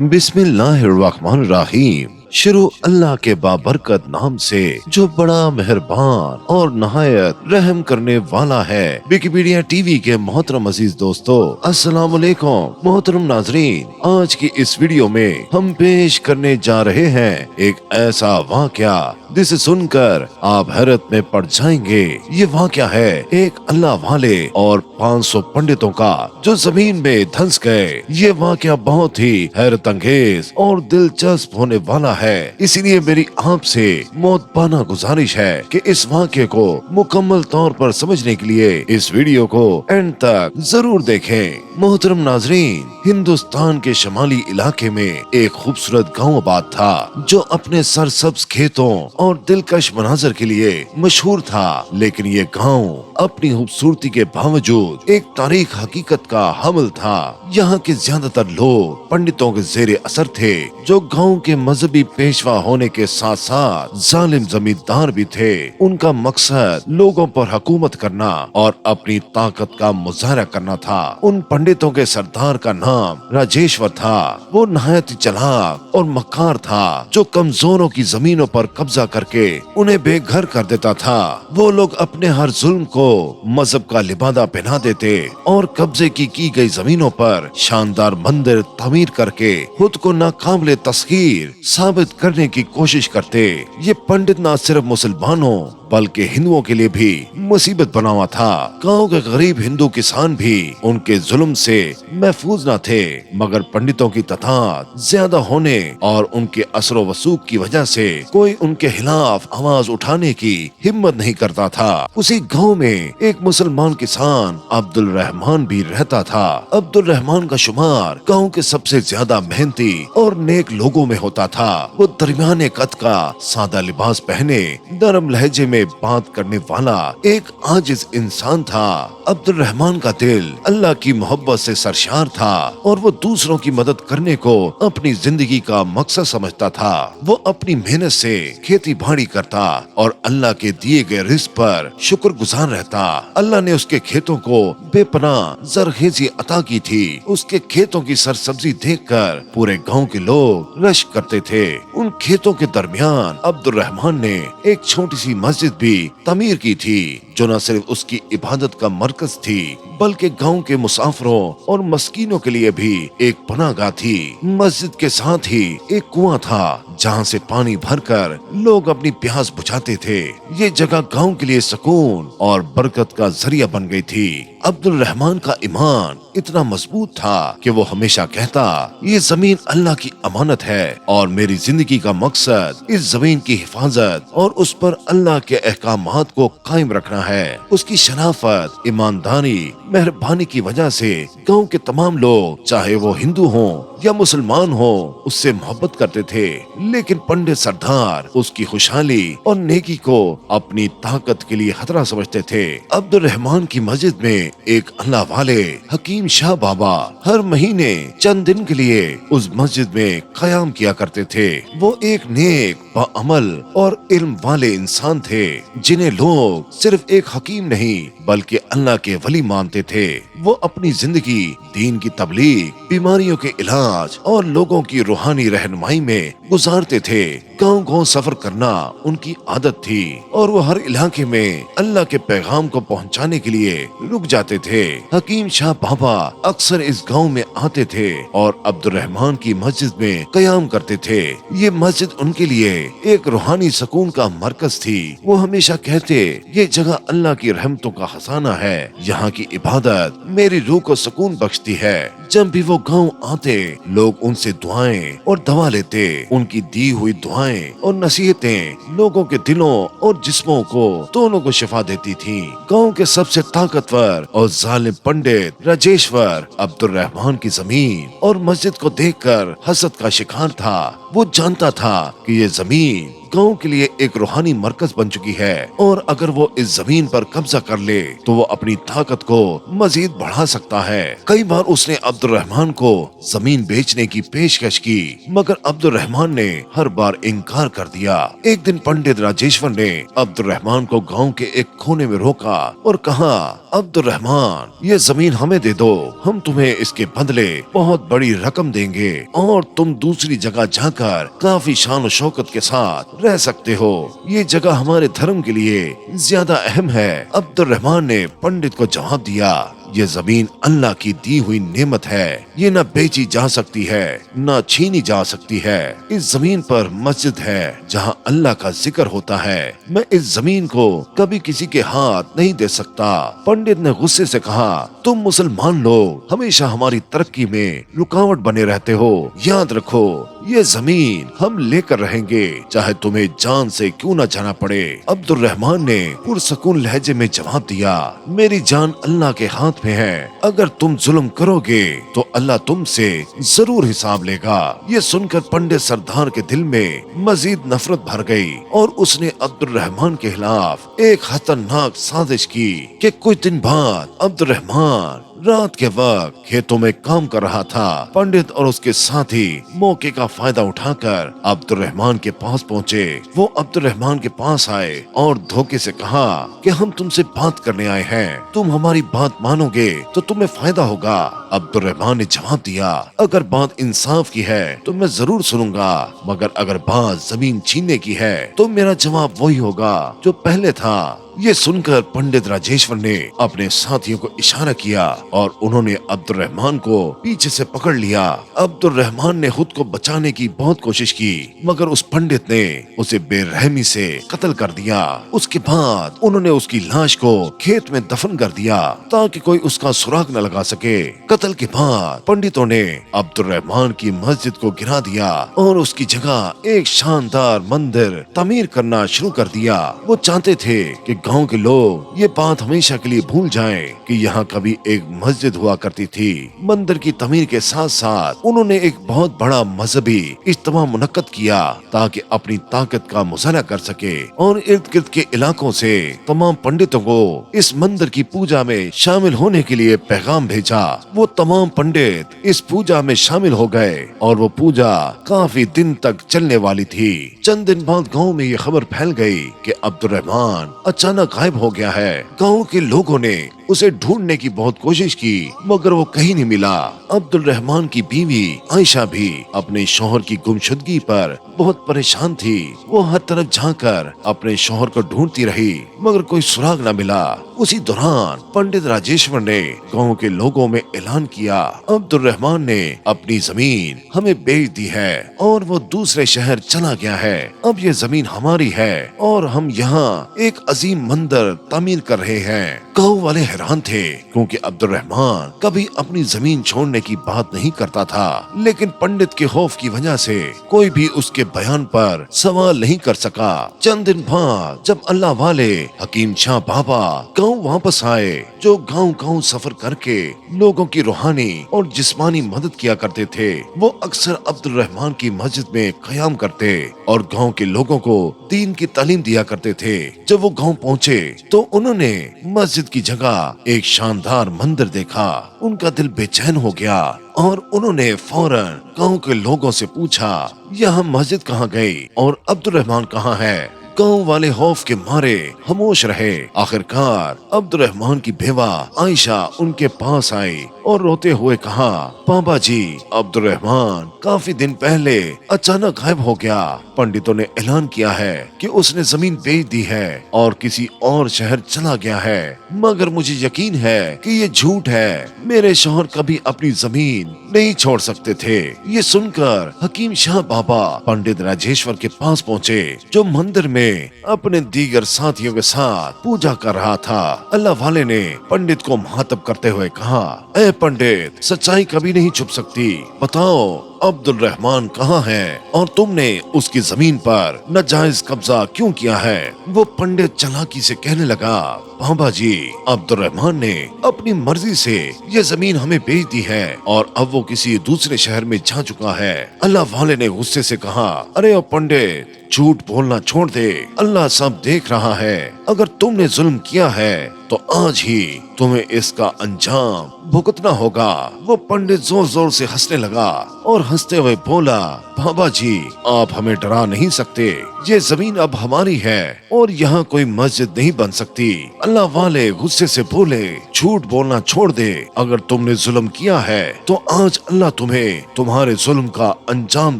बिस्मिल्लाहिर्रहमानिर्रहीम। शुरू अल्लाह के बाबरकत नाम से जो बड़ा मेहरबान और नहायत रहम करने वाला है। विकिपीडिया टीवी के मोहतरम अजीज दोस्तों, अस्सलाम वालेकुम। मोहतरम नाजरीन, आज की इस वीडियो में हम पेश करने जा रहे हैं एक ऐसा वाकया जिसे सुनकर आप हैरत में पड़ जाएंगे। ये वाकया है एक अल्लाह वाले और 500 पंडितों का जो जमीन में धंस गए। ये वाकया बहुत ही हैरत अंगेज और दिलचस्प होने वाला है, इसीलिए मेरी आपसे मोहब्बाना गुजारिश है कि इस वाकये को मुकम्मल तौर पर समझने के लिए इस वीडियो को एंड तक जरूर देखें। मोहतरम नाजरीन, हिंदुस्तान के शमाली इलाके में एक खूबसूरत गांव आबाद था जो अपने सरसब्ज खेतों और दिलकश मनाजर के लिए मशहूर था। लेकिन ये गांव अपनी खूबसूरती के बावजूद एक तारीख हकीकत का हमल था। यहाँ के ज्यादातर लोग पंडितों के जेरे असर थे जो गांव के मजहबी पेशवा होने के साथ साथ जालिम जमींदार भी थे। उनका मकसद लोगों पर हुकूमत करना और अपनी ताकत का मुजाहरा करना था। उन पंडितों के सरदार का नाम राजेश्वर था। वो नहायत चालाक और मक्कार था जो कमजोरों की जमीनों पर कब्जा करके उन्हें बेघर कर देता था। वो लोग अपने हर जुल्म को मजहब का लिबादा पहना देते और कब्जे की गई जमीनों पर शानदार मंदिर तमीर करके खुद को नाकाबिले तस्खीर साबित करने की कोशिश करते। ये पंडित न सिर्फ मुसलमानों बल्कि हिंदुओं के लिए भी मुसीबत बना हुआ था। गांव के गरीब हिंदू किसान भी उनके जुल्म से महफूज न थे, मगर पंडितों की तादाद ज्यादा होने और उनके असर वसूख की वजह से कोई उनके खिलाफ आवाज उठाने की हिम्मत नहीं करता था। उसी गांव में एक मुसलमान किसान अब्दुल रहमान भी रहता था। अब्दुल रहमान का शुमार गांव के सबसे ज्यादा मेहनती और नेक लोगों में होता था। वो दरमियाने कद का सादा लिबास पहने नरम लहजे में बात करने वाला एक आजिज इंसान था। अब्दुल रहमान का दिल अल्लाह की मोहब्बत से सरशार था और वो दूसरों की मदद करने को अपनी जिंदगी का मकसद समझता था। वो अपनी मेहनत से खेती बाड़ी करता और अल्लाह के दिए गए रिज़्क पर शुक्रगुजार रहता। अल्लाह ने उसके खेतों को बेपनाह जरखेजी अता की थी। उसके खेतों की सरसब्जी देखकर पूरे गांव के लोग रश करते थे। उन खेतों के दरमियान अब्दुल रहमान ने एक छोटी सी मस्जिद भी तमीर की थी जो न सिर्फ उसकी इबादत का मरकज थी बल्कि गांव के मुसाफिरों और मस्कीनों के लिए भी एक पनाहगाह थी। मस्जिद के साथ ही एक कुआं था जहां से पानी भरकर लोग अपनी प्यास बुझाते थे। ये जगह गांव के लिए सुकून और बरकत का जरिया बन गई थी। अब्दुल रहमान का ईमान इतना मजबूत था कि वो हमेशा कहता, ये जमीन अल्लाह की अमानत है और मेरी जिंदगी का मकसद इस जमीन की हिफाजत और उस पर अल्लाह के अहकामात को कायम रखना है। उसकी शराफत, ईमानदारी, मेहरबानी की वजह से गांव के तमाम लोग, चाहे वो हिंदू हों या मुसलमान हो, उससे मोहब्बत करते थे। लेकिन पंडित सरदार उसकी खुशहाली और नेकी को अपनी ताकत के लिए खतरा समझते थे। अब्दुल रहमान की मस्जिद में एक अल्लाह वाले हकीम शाह बाबा हर महीने चंद दिन के लिए उस मस्जिद में कयाम किया करते थे। वो एक नेक, बाअमल और इल्म वाले इंसान थे जिन्हें लोग सिर्फ एक हकीम नहीं बल्कि अल्लाह के वली मानते थे। वो अपनी जिंदगी दीन की तबलीग, बीमारियों के इलाज और लोगों की रूहानी रहनुमाई में गुजारते थे। गांव सफर करना उनकी आदत थी और वो हर इलाके में अल्लाह के पैगाम को पहुंचाने के लिए रुक जाते थे। हकीम शाह बाबा अक्सर इस गांव में आते थे और अब्दुल रहमान की मस्जिद में कयाम करते थे। ये मस्जिद उनके लिए एक रूहानी सुकून का मरकज थी। वो हमेशा कहते, ये जगह अल्लाह की रहमतों का खजाना है। यहाँ की इबादत मेरी रूह को सुकून बख्शती है। जब भी वो गांव आते, लोग उनसे दुआएं और दवा लेते। उनकी दी हुई दुआएं और नसीहतें लोगों के दिलों और जिस्मों को दोनों को शिफा देती थीं। गांव के सबसे ताकतवर और जालिम पंडित राजेश्वर अब्दुल रहमान की जमीन और मस्जिद को देखकर हसद का शिकार था। वो जानता था कि ये जमीन गांव के लिए एक रूहानी मरकज बन चुकी है और अगर वो इस जमीन पर कब्जा कर ले तो वो अपनी ताकत को मजीद बढ़ा सकता है। कई बार उसने अब्दुल रहमान को जमीन बेचने की पेशकश की मगर अब्दुल रहमान ने हर बार इनकार कर दिया। एक दिन पंडित राजेश्वर ने अब्दुल रहमान को गांव के एक कोने में रोका और कहा, अब्दुल रहमान, ये जमीन हमें दे दो, हम तुम्हें इसके बदले बहुत बड़ी रकम देंगे और तुम दूसरी जगह जाकर काफी शान और शौकत के साथ रह सकते हो। ये जगह हमारे धर्म के लिए ज्यादा अहम है। अब्दुल रहमान ने पंडित को जवाब दिया, ये जमीन अल्लाह की दी हुई नेमत है, ये न बेची जा सकती है न छीनी जा सकती है। इस जमीन पर मस्जिद है जहाँ अल्लाह का जिक्र होता है। मैं इस जमीन को कभी किसी के हाथ नहीं दे सकता। पंडित ने गुस्से से कहा, तुम मुसलमान लोग हमेशा हमारी तरक्की में रुकावट बने रहते हो। याद रखो, ये जमीन हम लेकर रहेंगे चाहे तुम्हें जान से क्यों न जाना पड़े। अब्दुल रहमान ने पुरसकून लहजे में जवाब दिया, मेरी जान अल्लाह के हाथ में है। अगर तुम जुल्म करोगे तो अल्लाह तुमसे जरूर हिसाब लेगा। ये सुनकर पंडित सरदार के दिल में मजीद नफरत भर गई और उसने अब्दुल रहमान के खिलाफ एक खतरनाक साजिश की कि कुछ दिन बाद अब्दुल रहमान रात के वक्त खेतों में काम कर रहा था। पंडित और उसके साथी मौके का फायदा उठाकर अब्दुल रहमान के पास पहुँचे। वो अब्दुल रहमान के पास आए और धोखे से कहा कि हम तुमसे बात करने आए हैं, तुम हमारी बात मानोगे तो तुम्हें फायदा होगा। अब्दुल रहमान ने जवाब दिया, अगर बात इंसाफ की है तो मैं जरूर सुनूंगा, मगर अगर बात जमीन छीनने की है तो मेरा जवाब वही होगा जो पहले था। ये सुनकर पंडित राजेश्वर ने अपने साथियों को इशारा किया और उन्होंने अब्दुल रहमान को पीछे से पकड़ लिया। अब्दुल रहमान ने खुद को बचाने की बहुत कोशिश की मगर उस पंडित ने उसे बेरहमी से कत्ल कर दिया। उसके बाद उन्होंने उसकी लाश को खेत में दफन कर दिया ताकि कोई उसका सुराग न लगा सके। कत्ल के बाद पंडितों ने अब्दुल रहमान की मस्जिद को गिरा दिया और उसकी जगह एक शानदार मंदिर तामीर करना शुरू कर दिया। वो चाहते थे कि गांव के लोग ये बात हमेशा के लिए भूल जाएं कि यहाँ कभी एक मस्जिद हुआ करती थी। मंदिर की तमीर के साथ साथ उन्होंने एक बहुत बड़ा मजहबी इज्तिमा मुनक्कद किया ताकि अपनी ताकत का मुजाहरा कर सके और इर्द गिर्द के इलाकों से तमाम पंडितों को इस मंदिर की पूजा में शामिल होने के लिए पैगाम भेजा। वो तमाम पंडित इस पूजा में शामिल हो गए और वो पूजा काफी दिन तक चलने वाली थी। चंद दिन बाद गाँव में ये खबर फैल गई कि अब्दुल रहमान अचानक गायब हो गया है। गांव के लोगों ने उसे ढूंढने की बहुत कोशिश की मगर वो कहीं नहीं मिला। अब्दुल रहमान की बीवी आयशा भी अपने शौहर की गुमशुदगी पर बहुत परेशान थी। वो हर तरफ झांककर अपने शौहर को ढूंढती रही मगर कोई सुराग न मिला। उसी दौरान पंडित राजेश्वर ने गांव के लोगों में ऐलान किया, अब्दुल रहमान ने अपनी जमीन हमें बेच दी है और वो दूसरे शहर चला गया है। अब ये जमीन हमारी है और हम यहाँ एक अजीम मंदिर तामीर कर रहे हैं। गांव वाले हैरान थे क्योंकि अब्दुल रहमान कभी अपनी जमीन छोड़ने की बात नहीं करता था, लेकिन पंडित के खौफ की वजह से कोई भी उसके बयान पर सवाल नहीं कर सका। चंद दिन बाद जब अल्लाह वाले हकीम शाह बाबा गांव वापस आए, जो गांव सफर करके लोगों की रूहानी और जिस्मानी मदद किया करते थे, वो अक्सर अब्दुल रहमान की मस्जिद में क़याम करते और गांव के लोगों को दीन की तालीम दिया करते थे। जब वो गांव पहुँचे तो उन्होंने मस्जिद की जगह एक शानदार मंदिर देखा। उनका दिल बेचैन हो गया और उन्होंने फौरन गांव के लोगों से पूछा, यह मस्जिद कहाँ गई और अब्दुल रहमान कहाँ है। गांव वाले खौफ के मारे खामोश रहे। आखिरकार अब्दुल रहमान की बेवा आयशा उनके पास आई और रोते हुए कहा, बाबा जी, अब्दुल रहमान काफी दिन पहले अचानक गायब हो गया। पंडितों ने ऐलान किया है कि उसने जमीन बेच दी है और किसी और शहर चला गया है, मगर मुझे यकीन है कि ये झूठ है। मेरे शौहर कभी अपनी जमीन नहीं छोड़ सकते थे। ये सुनकर हकीम शाह बाबा पंडित राजेश्वर के पास पहुँचे, जो मंदिर में अपने दीगर साथियों के साथ पूजा कर रहा था। अल्लाह वाले ने पंडित को मुखातब करते हुए कहा, ऐ पंडित, सच्चाई कभी नहीं छुप सकती। बताओ अब्दुल रहमान कहाँ है और तुमने उसकी जमीन पर नाजायज कब्जा क्यों किया है? वो पंडित चालाकी से कहने लगा, बाबा जी, अब्दुल रहमान ने अपनी मर्जी से ये जमीन हमें बेच दी है और अब वो किसी दूसरे शहर में जा चुका है। अल्लाह वाले ने गुस्से से कहा, अरे ओ पंडित, झूठ बोलना छोड़ दे, अल्लाह सब देख रहा है। अगर तुमने जुल्म किया है तो आज ही तुम्हें इसका अंजाम भुगतना होगा। वो पंडित जोर जोर से हंसने लगा और हंसते हुए बोला, बाबा जी, आप हमें डरा नहीं सकते। ये जमीन अब हमारी है और यहाँ कोई मस्जिद नहीं बन सकती। अल्लाह वाले गुस्से से बोले, झूठ बोलना छोड़ दे, अगर तुमने जुल्म किया है तो आज अल्लाह तुम्हें तुम्हारे जुल्म का अंजाम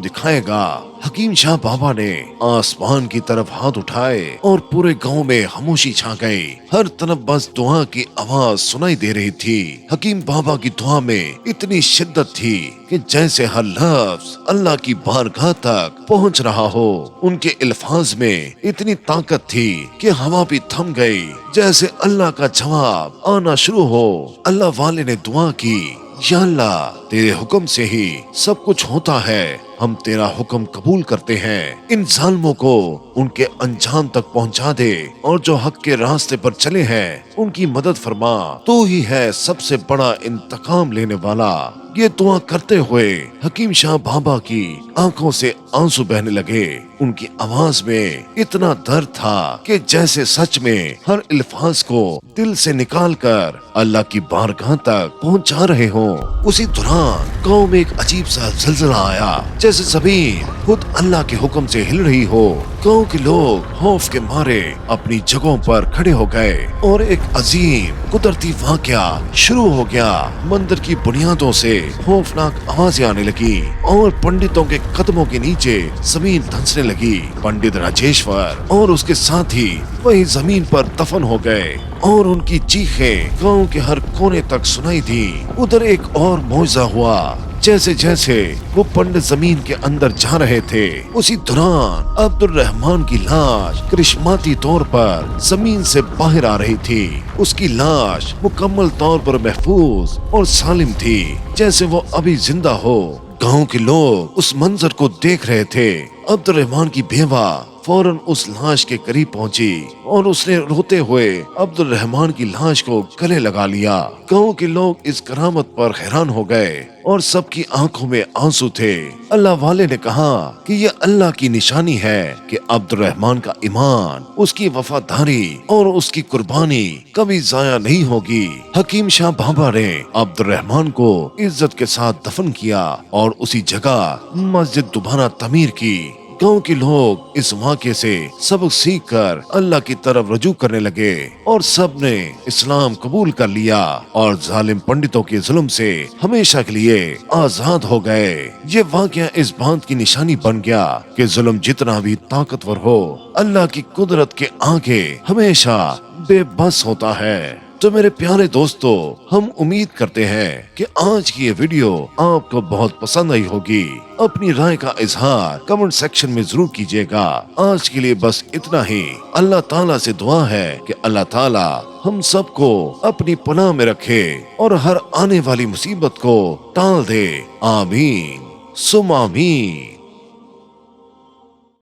दिखाएगा। हकीम शाह बाबा ने आसमान की तरफ हाथ उठाए और पूरे गांव में खामोशी छा गई। हर तरफ बस दुआ की आवाज सुनाई दे रही थी। हकीम बाबा की दुआ में इतनी शिद्दत थी कि जैसे हर लफ्ज अल्लाह की बारगाह तक पहुंच रहा हो। उनके अल्फाज में इतनी ताकत थी कि हवा भी थम गई, जैसे अल्लाह का जवाब आना शुरू हो। अल्लाह वाले ने दुआ की, या अल्लाह, तेरे हुक्म से ही सब कुछ होता है, हम तेरा हुक्म कबूल करते हैं। इन जालिमों को उनके अंजाम तक पहुंचा दे और जो हक के रास्ते पर चले हैं उनकी मदद फरमा। तू ही है सबसे बड़ा इंतकाम लेने वाला। ये दुआ करते हुए हकीम शाह बाबा की आंखों से आंसू बहने लगे। उनकी आवाज में इतना दर्द था कि जैसे सच में हर अल्फाज को दिल से निकाल कर अल्लाह की बारगाह तक पहुंचा रहे हों। उसी दौरान गांव में एक अजीब सा ज़लज़ला आया, जैसे जमीन खुद अल्लाह के हुक्म से हिल रही हो। गांव के लोग खौफ के मारे अपनी जगहों पर खड़े हो गए और एक अजीम कुदरती वाकया शुरू हो गया। मंदिर की बुनियादों से खौफनाक आवाजें आने लगी और पंडितों के कदमों के नीचे जमीन धंसने लगी। पंडित राजेश्वर और उसके साथी वही जमीन पर दफन हो गए और उनकी चीखें गांव के हर कोने तक सुनाई दी। उधर एक और मौजा हुआ। जैसे जैसे वो पंडित जमीन के अंदर जा रहे थे, उसी दौरान अब्दुल रहमान की लाश करिश्माती तौर पर जमीन से बाहर आ रही थी। उसकी लाश मुकम्मल तौर पर महफूज और सालिम थी, जैसे वो अभी जिंदा हो। गांव के लोग उस मंजर को देख रहे थे। अब्दुल रहमान की बेवा फौरन उस लाश के करीब पहुंची और उसने रोते हुए अब्दुल रहमान की लाश को गले लगा लिया। गांव के लोग इस करामत पर हैरान हो गए और सबकी आंखों में आंसू थे। अल्लाह वाले ने कहा कि ये अल्लाह की निशानी है कि अब्दुल रहमान का ईमान, उसकी वफादारी और उसकी कुर्बानी कभी जाया नहीं होगी। हकीम शाह बाबा ने अब्दुल रहमान को इज्जत के साथ दफन किया और उसी जगह मस्जिद दोबारा तमीर की। गांव के लोग इस वाक़े से सबक सीख कर अल्लाह की तरफ रजू करने लगे और सब ने इस्लाम कबूल कर लिया और जालिम पंडितों के जुल्म से हमेशा के लिए आजाद हो गए। ये वाक़या इस बात की निशानी बन गया कि जुल्म जितना भी ताकतवर हो, अल्लाह की कुदरत के आगे हमेशा बेबस होता है। तो मेरे प्यारे दोस्तों, हम उम्मीद करते हैं कि आज की ये वीडियो आपको बहुत पसंद आई होगी। अपनी राय का इजहार कमेंट सेक्शन में जरूर कीजिएगा। आज के लिए बस इतना ही। अल्लाह ताला से दुआ है कि अल्लाह ताला हम सबको अपनी पनाह में रखे और हर आने वाली मुसीबत को टाल दे। आमीन सुम आमीन।